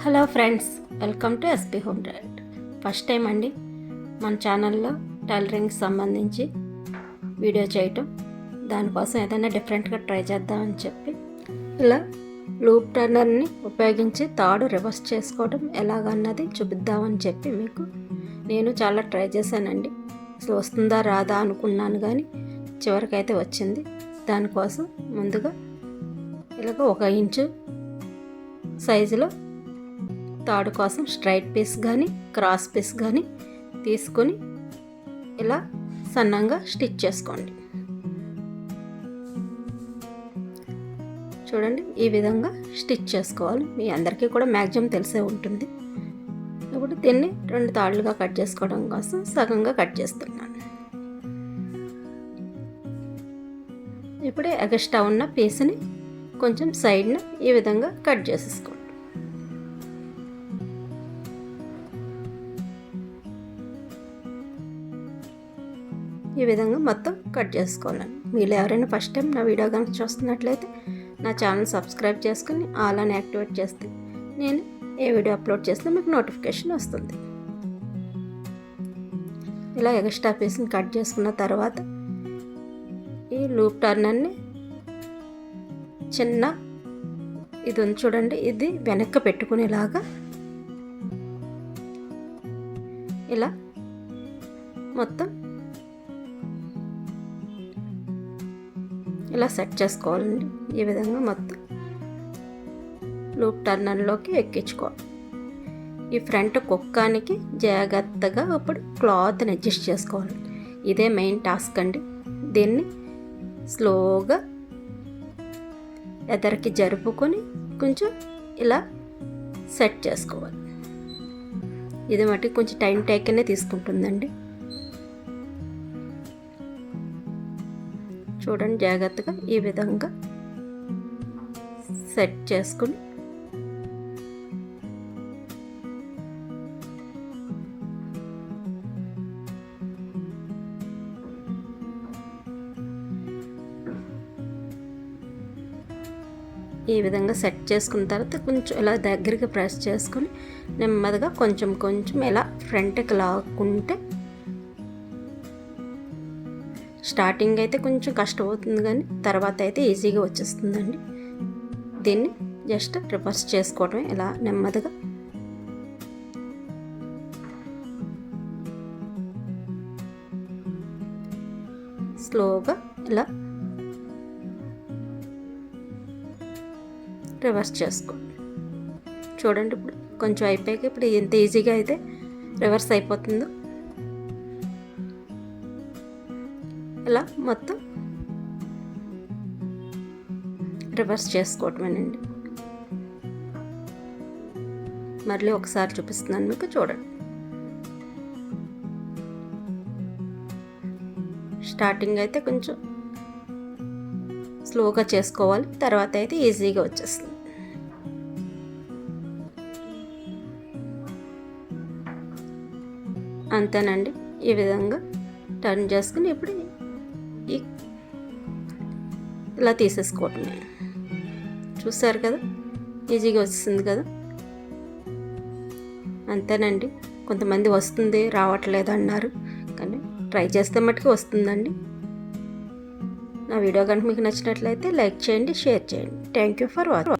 Hello friends, welcome to SP home direct. First time అండి మన ఛానల్లో టైలరింగ్ సంబంధించి వీడియో చేయటం. దానికోసం ఏదైనా డిఫరెంట్గా ట్రై చేద్దామని చెప్పి ఇలా లూప్ టర్నర్ని ఉపయోగించి తాడు రివర్స్ చేసుకోవడం ఎలాగన్నది చూపిద్దామని చెప్పి మీకు నేను చాలా ట్రై చేశానండి. అసలు వస్తుందా రాదా అనుకున్నాను, కానీ చివరికైతే వచ్చింది. దానికోసం ముందుగా ఇలాగ 1 ఇంచు సైజులో తాడు కోసం స్ట్రైట్ పీస్ కానీ క్రాస్ పీస్ కానీ తీసుకొని ఇలా సన్నంగా స్టిచ్ చేసుకోండి. చూడండి, ఈ విధంగా స్టిచ్ చేసుకోవాలి. మీ అందరికీ కూడా మ్యాక్సిమం తెలిసే ఉంటుంది. ఇప్పుడు దీన్ని 2 తాళ్ళుగా కట్ చేసుకోవడం కోసం సగంగా కట్ చేస్తున్నాను. ఇప్పుడు ఎగస్ట్రా ఉన్న పీస్ని కొంచెం సైడ్న ఈ విధంగా కట్ చేసేసుకోండి. ఈ విధంగా మొత్తం కట్ చేసుకోవాలని. మీరు ఎవరైనా ఫస్ట్ టైం నా వీడియో కనుక చూస్తున్నట్లయితే నా ఛానల్ సబ్స్క్రైబ్ చేసుకుని ఆల్ అని యాక్టివేట్ చేస్తే నేను ఏ వీడియో అప్లోడ్ చేస్తే మీకు నోటిఫికేషన్ వస్తుంది. ఇలా ఎక్స్ట్రా పీస్ని కట్ చేసుకున్న తర్వాత ఈ లూప్ టర్నర్ని చిన్న ఇది ఉంది చూడండి, ఇది వెనక్కి పెట్టుకునేలాగా ఇలా మొత్తం ఇలా సెట్ చేసుకోవాలండి. ఈ విధంగా మొత్తం లూప్ టర్నర్లోకి ఎక్కించుకోవాలి. ఈ ఫ్రంట్ కుక్కానికి జాగ్రత్తగా ఇప్పుడు క్లాత్ని అడ్జస్ట్ చేసుకోవాలి. ఇదే మెయిన్ టాస్క్ అండి. దీన్ని స్లోగా ఎదరికి జరుపుకొని కొంచెం ఇలా సెట్ చేసుకోవాలి. ఇది మటుకు కొంచెం టైం టేకనే తీసుకుంటుందండి. చూడండి, జాగ్రత్తగా ఈ విధంగా సెట్ చేసుకుని ఈ విధంగా సెట్ చేసుకున్న తర్వాత కొంచెం ఇలా దగ్గరికి ప్రెస్ చేసుకుని నెమ్మదిగా కొంచెం కొంచెం ఇలా ఫ్రంట్కి లాక్కుంటే స్టార్టింగ్ అయితే కొంచెం కష్టమవుతుంది, కానీ తర్వాత అయితే ఈజీగా వచ్చేస్తుందండి. దీన్ని జస్ట్ రివర్స్ చేసుకోవడమే. ఇలా నెమ్మదిగా స్లోగా ఇలా రివర్స్ చేసుకోండి. చూడండి, ఇప్పుడు కొంచెం అయిపోయాక ఇప్పుడు ఎంత ఈజీగా అయితే రివర్స్ అయిపోతుందో ఇలా మొత్తం రివర్స్ చేసుకోవటమేనండి. మళ్ళీ ఒకసారి చూపిస్తున్నాను మీకు, చూడండి. స్టార్టింగ్ అయితే కొంచెం స్లోగా చేసుకోవాలి, తర్వాత అయితే ఈజీగా వచ్చేస్తుంది. అంతేనండి. ఈ విధంగా టర్న్ చేసుకుని ఇప్పుడు ఇలా తీసేసుకోవటమే. చూసారు కదా, ఈజీగా వచ్చేసింది కదా. అంతేనండి. కొంతమంది వస్తుంది రావట్లేదు అన్నారు, కానీ ట్రై చేస్తే మట్టుకు వస్తుందండి. నా వీడియో కనుక మీకు నచ్చినట్లయితే లైక్ చేయండి, షేర్ చేయండి. Thank you for watching.